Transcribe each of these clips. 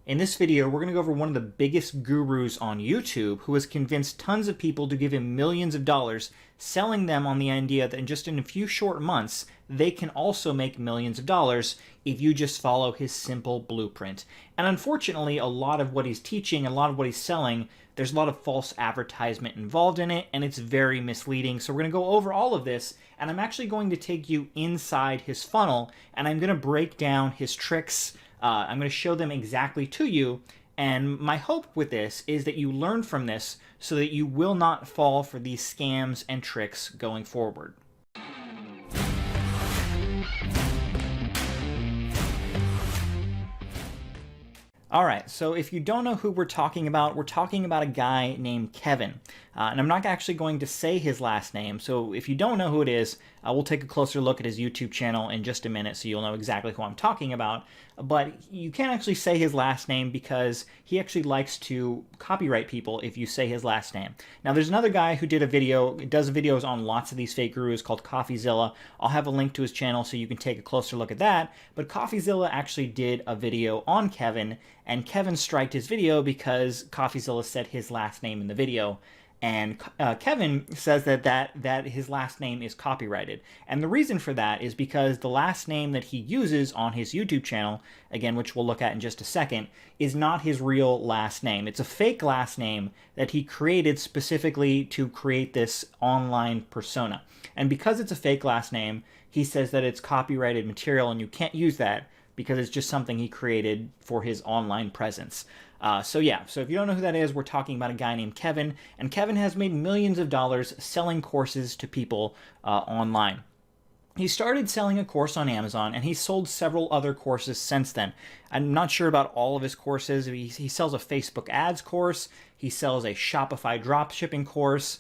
In this video, we're going to go over one of the biggest gurus on YouTube who has convinced tons of people to give him millions of dollars, selling them on the idea that just in a few short months, they can also make millions of dollars if you just follow his simple blueprint. And unfortunately, a lot of what he's teaching, a lot of what he's selling, there's a lot of false advertisement involved in it, and it's very misleading. So we're going to go over all of this, and I'm actually going to take you inside his funnel, and I'm going to break down his tricks. I'm going to show them exactly to you, and my hope with this is that you learn from this so that you will not fall for these scams and tricks going forward. All right, so if you don't know who we're talking about a guy named Kevin. And I'm not actually going to say his last name, so if you don't know who it is, we'll take a closer look at his YouTube channel in just a minute so you'll know exactly who I'm talking about. But you can't actually say his last name because he actually likes to copyright people if you say his last name. Now, there's another guy who does videos on lots of these fake gurus called CoffeeZilla. I'll have a link to his channel so you can take a closer look at that. But CoffeeZilla actually did a video on Kevin, and Kevin striked his video because CoffeeZilla said his last name in the video. And Kevin says that his last name is copyrighted. And the reason for that is because the last name that he uses on his YouTube channel, again, which we'll look at in just a second, is not his real last name. It's a fake last name that he created specifically to create this online persona. And because it's a fake last name, he says that it's copyrighted material and you can't use that because it's just something he created for his online presence. So if you don't know who that is, we're talking about a guy named Kevin, and Kevin has made millions of dollars selling courses to people online. He started selling a course on Amazon, and he's sold several other courses since then. I'm not sure about all of his courses. He sells a Facebook ads course. He sells a Shopify dropshipping course.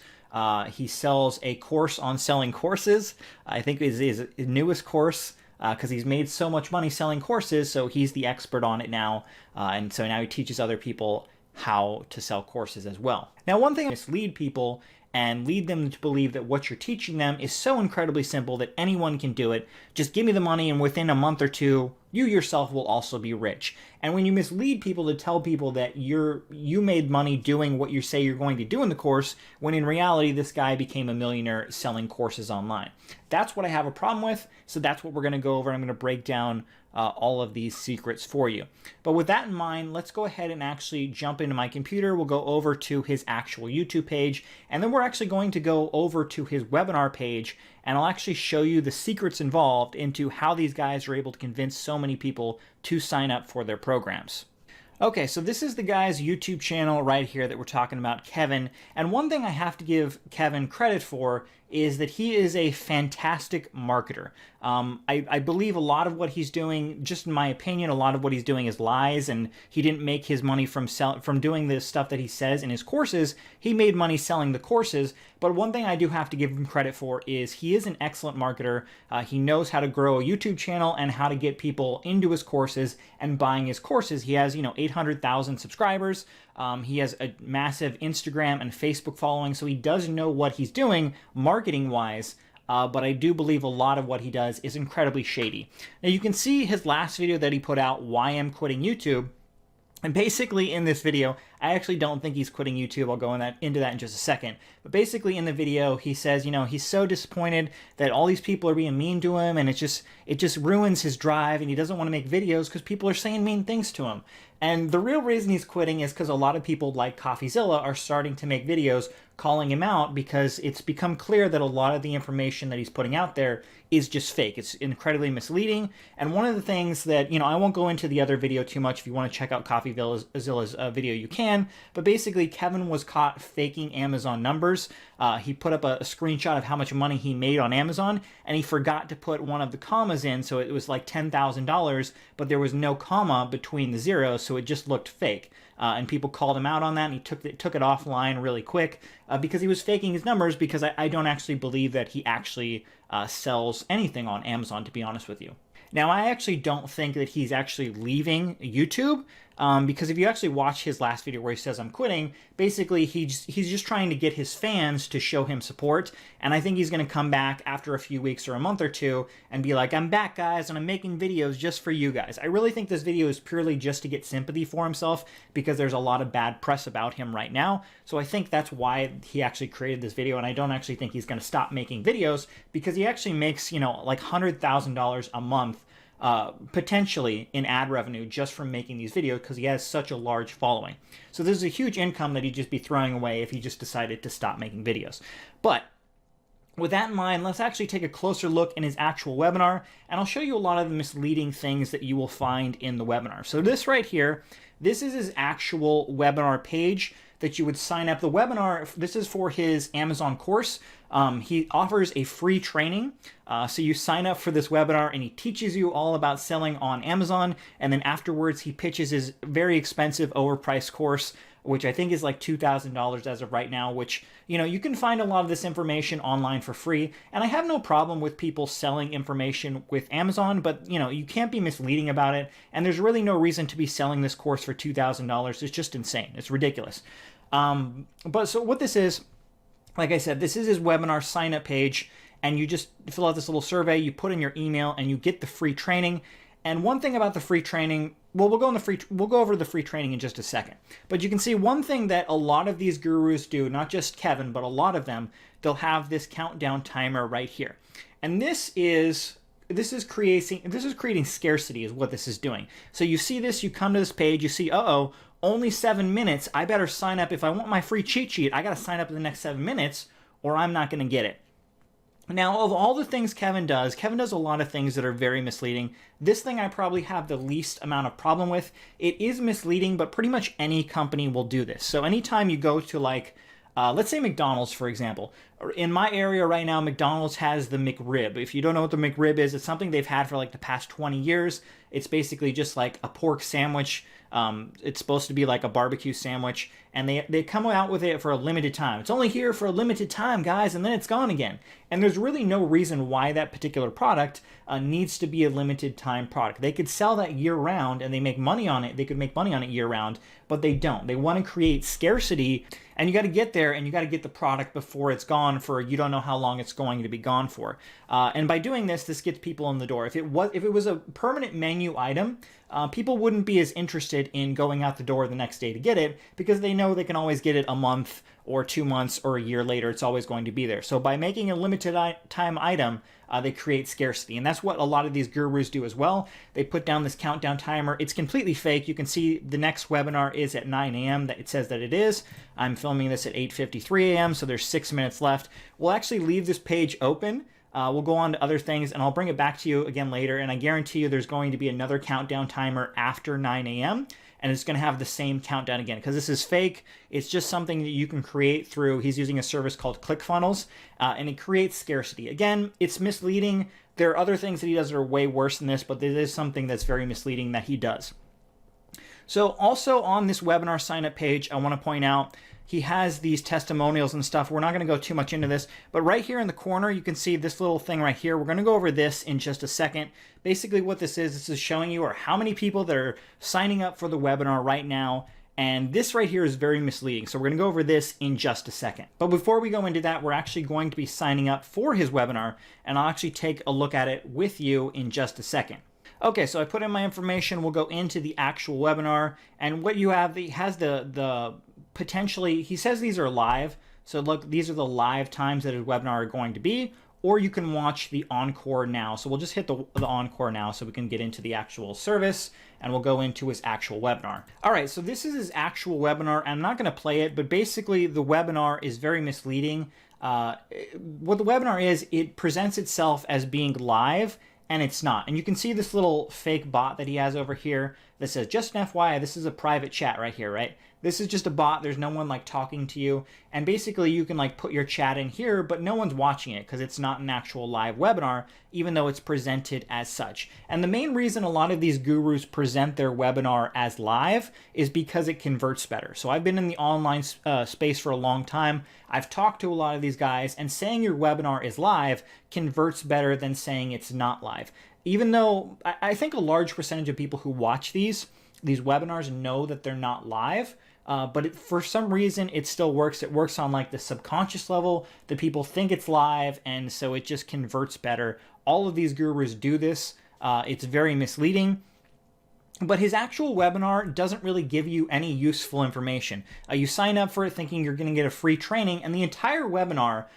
He sells a course on selling courses. I think is his newest course. Because he's made so much money selling courses, so he's the expert on it now, and so now he teaches other people how to sell courses as well. Now, one thing mislead people and lead them to believe that what you're teaching them is so incredibly simple that anyone can do it. Just give me the money, and within a month or two, you yourself will also be rich. And when you mislead people to tell people that you made money doing what you say you're going to do in the course, when in reality this guy became a millionaire selling courses online. That's what I have a problem with, so that's what we're going to go over. I'm going to break down all of these secrets for you. But with that in mind, let's go ahead and actually jump into my computer. We'll go over to his actual YouTube page, and then we're actually going to go over to his webinar page, and I'll actually show you the secrets involved into how these guys are able to convince so many people to sign up for their programs. Okay, so this is the guy's YouTube channel right here that we're talking about, Kevin. And one thing I have to give Kevin credit for is that he is a fantastic marketer. I believe a lot of what he's doing, just in my opinion, a lot of what he's doing is lies, and he didn't make his money from doing the stuff that he says in his courses. He made money selling the courses, but one thing I do have to give him credit for is he is an excellent marketer. He knows how to grow a YouTube channel and how to get people into his courses and buying his courses. He has, 800,000 subscribers. He has a massive Instagram and Facebook following, so he does know what he's doing marketing-wise, but I do believe a lot of what he does is incredibly shady. Now, you can see his last video that he put out, Why I'm Quitting YouTube, and basically in this video, I actually don't think he's quitting YouTube. I'll go into that in just a second. But basically in the video, he says, he's so disappointed that all these people are being mean to him, and it just ruins his drive, and he doesn't want to make videos because people are saying mean things to him. And the real reason he's quitting is because a lot of people like CoffeeZilla are starting to make videos calling him out because it's become clear that a lot of the information that he's putting out there is just fake. It's incredibly misleading. And one of the things that, I won't go into the other video too much. If you want to check out CoffeeZilla's video, you can. But basically, Kevin was caught faking Amazon numbers. He put up a screenshot of how much money he made on Amazon, and he forgot to put one of the commas in, so it was like $10,000, but there was no comma between the zeros, so it just looked fake. And people called him out on that, and he took it offline really quick because he was faking his numbers, because I don't actually believe that he actually sells anything on Amazon, to be honest with you. Now, I actually don't think that he's actually leaving YouTube. because if you actually watch his last video where he says I'm quitting, basically he's just trying to get his fans to show him support. And I think he's going to come back after a few weeks or a month or two and be like, I'm back, guys, and I'm making videos just for you guys. I really think this video is purely just to get sympathy for himself because there's a lot of bad press about him right now. So I think that's why he actually created this video, and I don't actually think he's going to stop making videos because he actually makes, you know, like $100,000 a month potentially in ad revenue just from making these videos because he has such a large following. So this is a huge income that he'd just be throwing away if he just decided to stop making videos. But with that in mind, let's actually take a closer look in his actual webinar, and I'll show you a lot of the misleading things that you will find in the webinar. So this right here, this is his actual webinar page that you would sign up. The webinar, this is for his Amazon course. He offers a free training. So you sign up for this webinar and he teaches you all about selling on Amazon. And then afterwards, he pitches his very expensive overpriced course, which I think is like $2,000 as of right now, which, you know, you can find a lot of this information online for free. And I have no problem with people selling information with Amazon, but, you know, you can't be misleading about it. And there's really no reason to be selling this course for $2,000. It's just insane. It's ridiculous. But so what this is, like I said, this is his webinar sign up page, and you just fill out this little survey, you put in your email, and you get the free training. And one thing about the free training, well, we'll go over the free training in just a second. But you can see one thing that a lot of these gurus do, not just Kevin, but a lot of them, they'll have this countdown timer right here. And this is creating scarcity is what this is doing. So you see this, you come to this page, you see, uh-oh, only 7 minutes. I better sign up. If I want my free cheat sheet, I got to sign up in the next 7 minutes or I'm not going to get it. Now, of all the things Kevin does a lot of things that are very misleading. This thing I probably have the least amount of problem with. It is misleading, but pretty much any company will do this. So anytime you go to like, let's say McDonald's, for example. In my area right now, McDonald's has the McRib. If you don't know what the McRib is, it's something they've had for like the past 20 years. It's basically just like a pork sandwich. It's supposed to be like a barbecue sandwich, and they come out with it for a limited time. It's only here for a limited time, guys, and then it's gone again. And there's really no reason why that particular product needs to be a limited time product. They could sell that year round and they make money on it. They could make money on it year round, but they don't. They want to create scarcity, and you got to get there and you got to get the product before it's gone for you don't know how long it's going to be gone for. And by doing this, this gets people in the door. If it was a permanent menu item, people wouldn't be as interested in going out the door the next day to get it because they know they can always get it a month or 2 months or a year later. It's always going to be there. So by making a limited time item, they create scarcity. And that's what a lot of these gurus do as well. They put down this countdown timer. It's completely fake. You can see the next webinar is at 9 a.m. that it says that it is. I'm filming this at 8:53 a.m. So there's 6 minutes left. We'll actually leave this page open. We'll go on to other things, and I'll bring it back to you again later, and I guarantee you there's going to be another countdown timer after 9 a.m., and it's going to have the same countdown again, because this is fake. It's just something that you can create through, he's using a service called ClickFunnels, and it creates scarcity. Again, it's misleading. There are other things that he does that are way worse than this, but this is something that's very misleading that he does. So also on this webinar sign-up page, I want to point out, he has these testimonials and stuff. We're not going to go too much into this, but right here in the corner, you can see this little thing right here. We're going to go over this in just a second. Basically what this is showing you are how many people that are signing up for the webinar right now. And this right here is very misleading. So we're going to go over this in just a second. But before we go into that, we're actually going to be signing up for his webinar, and I'll actually take a look at it with you in just a second. Okay, so I put in my information. We'll go into the actual webinar, and what you have, it has the potentially, he says these are live. So look, these are the live times that his webinar are going to be, or you can watch the encore now. So we'll just hit the encore now so we can get into the actual service, and we'll go into his actual webinar. All right, so this is his actual webinar. I'm not going to play it, but basically the webinar is very misleading. What the webinar is, it presents itself as being live, and it's not. And you can see this little fake bot that he has over here that says, just an FYI, this is a private chat right here, right? This is just a bot. There's no one like talking to you. And basically you can like put your chat in here, but no one's watching it because it's not an actual live webinar, even though it's presented as such. And the main reason a lot of these gurus present their webinar as live is because it converts better. So I've been in the online space for a long time. I've talked to a lot of these guys, and saying your webinar is live converts better than saying it's not live. Even though I think a large percentage of people who watch these these webinars know that they're not live. But for some reason, it still works. It works on like the subconscious level that people think it's live, and so it just converts better. All of these gurus do this. It's very misleading. But his actual webinar doesn't really give you any useful information. You sign up for it thinking you're going to get a free training, and the entire webinar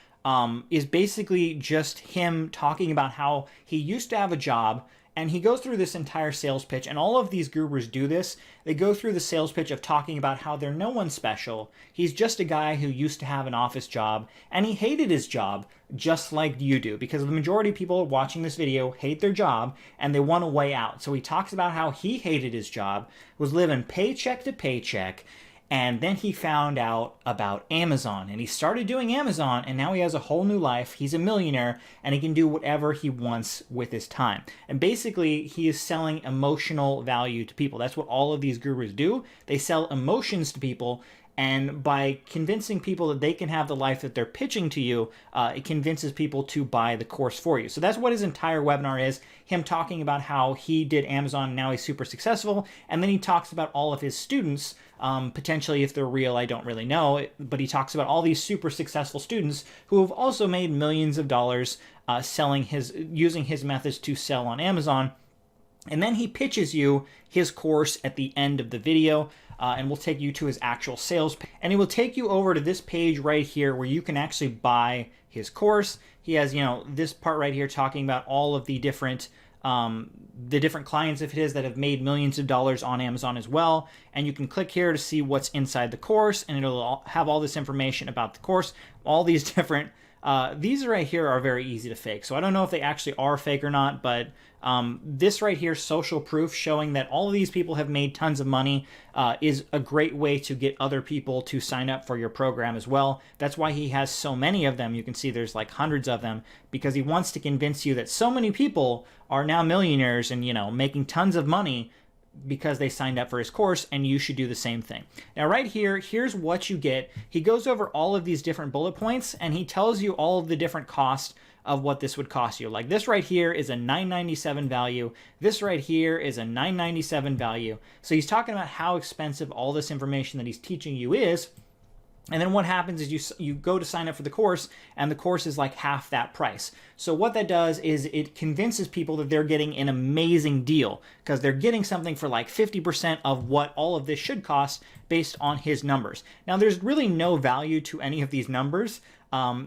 is basically just him talking about how he used to have a job, and he goes through this entire sales pitch, and all of these gurus do this. They go through the sales pitch of talking about how they're no one special. He's just a guy who used to have an office job, and he hated his job just like you do, because the majority of people watching this video hate their job, and they want a way out. So he talks about how he hated his job, was living paycheck to paycheck, and then he found out about Amazon, and he started doing Amazon, and now he has a whole new life. He's a millionaire, and he can do whatever he wants with his time. And basically, he is selling emotional value to people. That's what all of these gurus do. They sell emotions to people, and by convincing people that they can have the life that they're pitching to you, it convinces people to buy the course for you. So that's what his entire webinar is, him talking about how he did Amazon and now he's super successful. And then he talks about all of his students, potentially if they're real, I don't really know, but he talks about all these super successful students who have also made millions of dollars using his methods to sell on Amazon. And then he pitches you his course at the end of the video. And we'll take you to his actual sales page. And he will take you over to this page right here where you can actually buy his course. He has, this part right here talking about all of the different clients, if it is, that have made millions of dollars on Amazon as well. And you can click here to see what's inside the course, and it'll have all this information about the course, all these different these right here are very easy to fake. So I don't know if they actually are fake or not, but this right here, social proof showing that all of these people have made tons of money, is a great way to get other people to sign up for your program as well. That's why he has so many of them. You can see there's like hundreds of them, because he wants to convince you that so many people are now millionaires and, making tons of money because they signed up for his course, and you should do the same thing. Now right here, here's what you get. He goes over all of these different bullet points, and he tells you all of the different costs of what this would cost you. Like this right here is a $9.97 value. This right here is a $9.97 value. So he's talking about how expensive all this information that he's teaching you is. And then what happens is you go to sign up for the course, and the course is like half that price. So what that does is it convinces people that they're getting an amazing deal, because they're getting something for like 50% of what all of this should cost based on his numbers. Now, there's really no value to any of these numbers.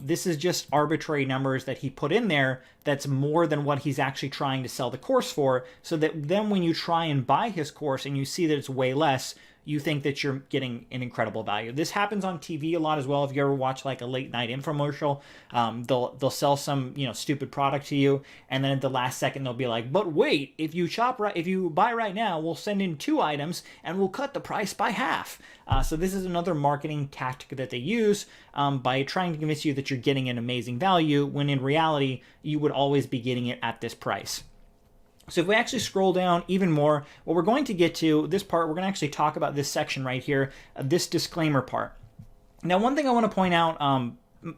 This is just arbitrary numbers that he put in there that's more than what he's actually trying to sell the course for, so that then when you try and buy his course and you see that it's way less, you think that you're getting an incredible value. This happens on TV a lot as well. If you ever watch like a late night infomercial, they'll sell some stupid product to you, and then at the last second they'll be like, "But wait, if you buy right now, we'll send in 2 items and we'll cut the price by half." So this is another marketing tactic that they use by trying to convince you that you're getting an amazing value, when in reality you would always be getting it at this price. So if we actually scroll down even more, what we're going to get to this part, we're going to actually talk about this section right here, this disclaimer part. Now, one thing I want to point out,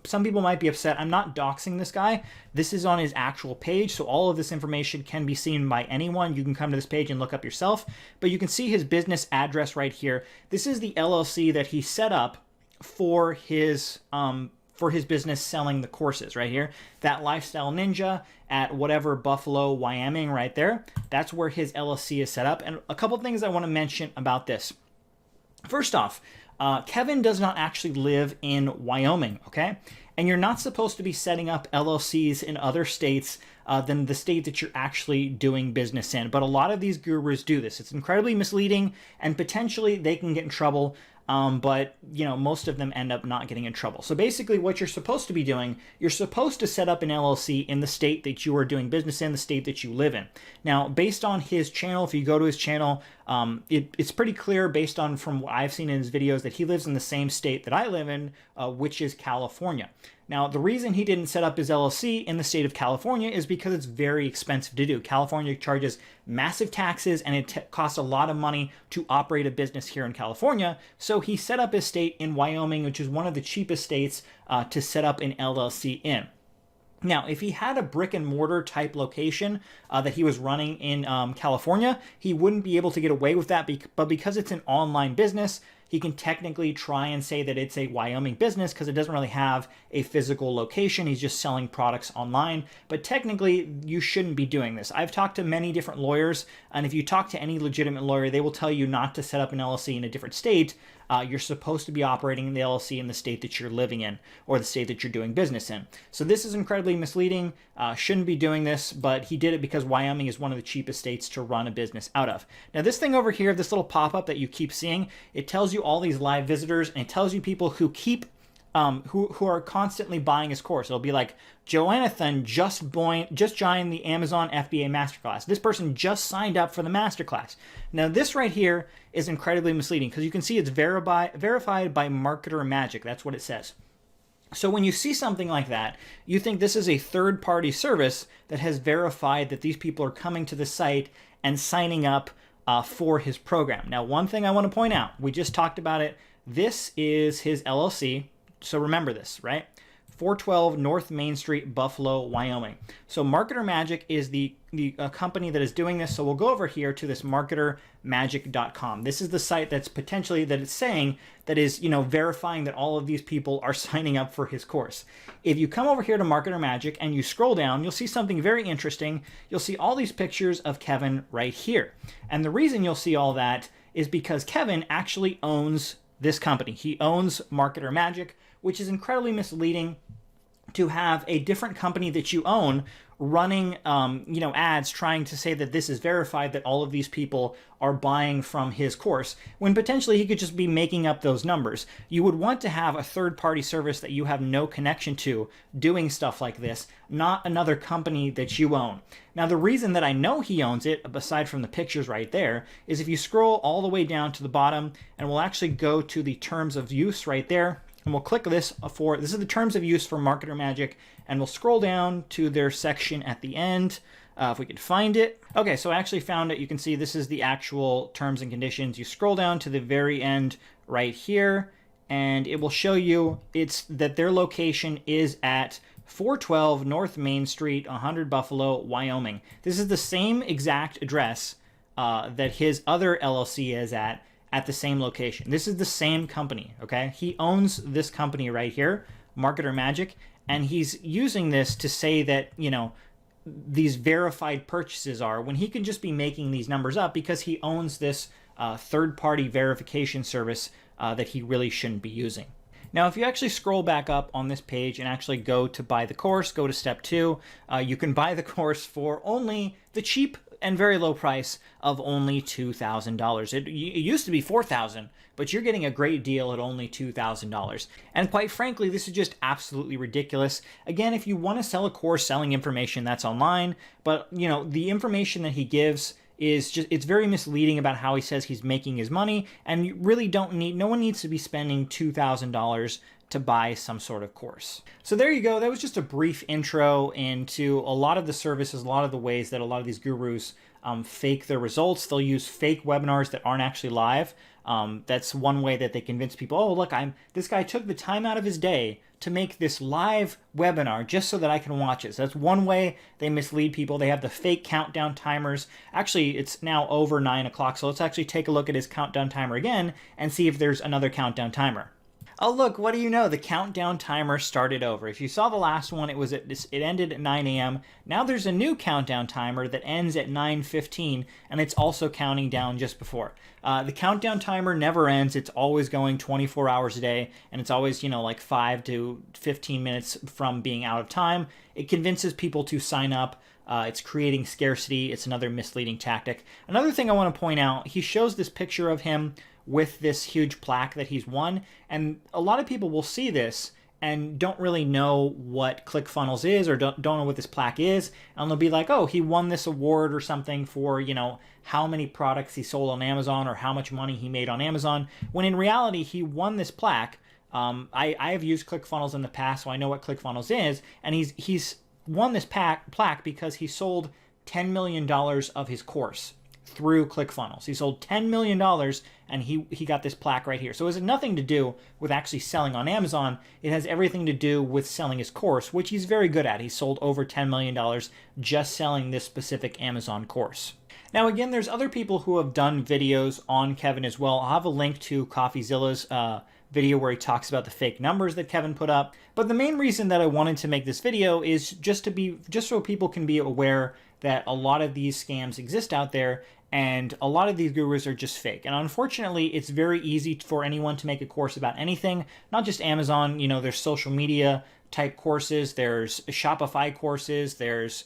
some people might be upset. I'm not doxing this guy. This is on his actual page, so all of this information can be seen by anyone. You can come to this page and look up yourself, but you can see his business address right here. This is the LLC that he set up for his business selling the courses right here. That Lifestyle Ninja at whatever Buffalo, Wyoming right there. That's where his LLC is set up. And a couple things I want to mention about this. First off, Kevin does not actually live in Wyoming, okay? And you're not supposed to be setting up LLCs in other states than the state that you're actually doing business in. But a lot of these gurus do this. It's incredibly misleading, and potentially they can get in trouble. But most of them end up not getting in trouble. So basically what you're supposed to be doing, you're supposed to set up an LLC in the state that you are doing business in, the state that you live in. Now, based on his channel, if you go to his channel, it's pretty clear based on from what I've seen in his videos that he lives in the same state that I live in, which is California. Now, the reason he didn't set up his LLC in the state of California is because it's very expensive to do. California charges massive taxes, and it costs a lot of money to operate a business here in California. So he set up his state in Wyoming, which is one of the cheapest states to set up an LLC in. Now, if he had a brick and mortar type location that he was running in California, he wouldn't be able to get away with that. But because it's an online business, he can technically try and say that it's a Wyoming business because it doesn't really have a physical location. He's just selling products online. But technically, you shouldn't be doing this. I've talked to many different lawyers, and if you talk to any legitimate lawyer, they will tell you not to set up an LLC in a different state. You're supposed to be operating the LLC in the state that you're living in or the state that you're doing business in. So this is incredibly misleading. Shouldn't be doing this, but he did it because Wyoming is one of the cheapest states to run a business out of. Now this thing over here, this little pop-up that you keep seeing, it tells you all these live visitors, and it tells you people who keep who are constantly buying his course. It'll be like, Joanathan just joined the Amazon FBA Masterclass. This person just signed up for the Masterclass. Now, this right here is incredibly misleading because you can see it's verified by Marketer Magic. That's what it says. So when you see something like that, you think this is a third-party service that has verified that these people are coming to the site and signing up for his program. Now, one thing I want to point out, we just talked about it. This is his LLC. So remember this, right? 412 North Main Street, Buffalo, Wyoming. So Marketer Magic is the company that is doing this. So we'll go over here to this marketermagic.com. This is the site that's potentially, that it's saying that is, verifying that all of these people are signing up for his course. If you come over here to Marketer Magic and you scroll down, you'll see something very interesting. You'll see all these pictures of Kevin right here. And the reason you'll see all that is because Kevin actually owns this company. He owns Marketer Magic, which is incredibly misleading to have a different company that you own running, ads trying to say that this is verified, that all of these people are buying from his course, when potentially he could just be making up those numbers. You would want to have a third-party service that you have no connection to doing stuff like this, not another company that you own. Now, the reason that I know he owns it, aside from the pictures right there, is if you scroll all the way down to the bottom, and we'll actually go to the terms of use right there, and we'll click this is the terms of use for Marketer Magic, and we'll scroll down to their section at the end, if we can find it. Okay, so I actually found it. You can see this is the actual terms and conditions. You scroll down to the very end right here, and it will show you that their location is at 412 North Main Street, 100 Buffalo, Wyoming. This is the same exact address that his other LLC is at the same location. This is the same company, okay? He owns this company right here, Marketer Magic, and he's using this to say that, these verified purchases are, when he can just be making these numbers up because he owns this third-party verification service that he really shouldn't be using. Now, if you actually scroll back up on this page and actually go to buy the course, go to step 2, you can buy the course for only the cheap and very low price of only $2,000. It used to be $4,000, but you're getting a great deal at only $2,000. And quite frankly, this is just absolutely ridiculous. Again, if you want to sell a course selling information, that's online, but the information that he gives is just, it's very misleading about how he says he's making his money, and you really no one needs to be spending $2,000 to buy some sort of course. So there you go. That was just a brief intro into a lot of the services, a lot of the ways that a lot of these gurus fake their results. They'll use fake webinars that aren't actually live. That's one way that they convince people, oh, look, this guy took the time out of his day to make this live webinar just so that I can watch it. So that's one way they mislead people. They have the fake countdown timers. Actually, it's now over 9 o'clock, so let's actually take a look at his countdown timer again and see if there's another countdown timer. Oh, look, what do you know? The countdown timer started over. If you saw the last one, it ended at 9 a.m. Now there's a new countdown timer that ends at 9:15, and it's also counting down just before. The countdown timer never ends. It's always going 24 hours a day, and it's always, like 5 to 15 minutes from being out of time. It convinces people to sign up. It's creating scarcity. It's another misleading tactic. Another thing I want to point out, he shows this picture of him with this huge plaque that he's won, and a lot of people will see this and don't really know what ClickFunnels is or don't know what this plaque is, and they'll be like, oh, he won this award or something for, how many products he sold on Amazon or how much money he made on Amazon, when in reality he won this plaque. I have used ClickFunnels in the past, so I know what ClickFunnels is, and he's won this plaque because he sold $10 million of his course through ClickFunnels. He sold $10 million and he got this plaque right here. So it has nothing to do with actually selling on Amazon. It has everything to do with selling his course, which he's very good at. He sold over $10 million just selling this specific Amazon course. Now, again, there's other people who have done videos on Kevin as well. I'll have a link to CoffeeZilla's video where he talks about the fake numbers that Kevin put up. But the main reason that I wanted to make this video is just so people can be aware that a lot of these scams exist out there, and a lot of these gurus are just fake. And unfortunately, it's very easy for anyone to make a course about anything, not just Amazon. You know, there's social media type courses, there's Shopify courses, there's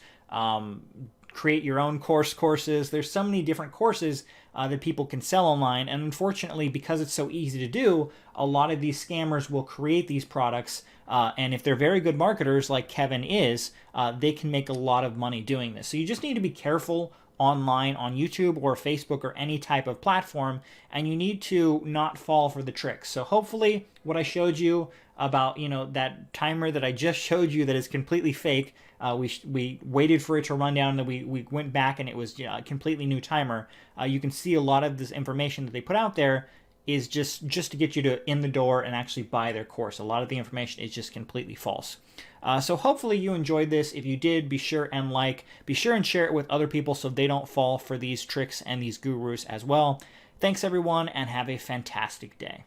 create your own courses. There's so many different courses that people can sell online. And unfortunately, because it's so easy to do, a lot of these scammers will create these products. And if they're very good marketers like Kevin is, they can make a lot of money doing this. So you just need to be careful online on YouTube or Facebook or any type of platform, and you need to not fall for the tricks. So hopefully what I showed you about, you know, that timer that I just showed you that is completely fake, we waited for it to run down, and we went back and it was a completely new timer. You can see a lot of this information that they put out there is just to get you to in the door and actually buy their course. A lot of the information is just completely false. So hopefully you enjoyed this. If you did, be sure and share it with other people so they don't fall for these tricks and these gurus as well. Thanks everyone, and have a fantastic day.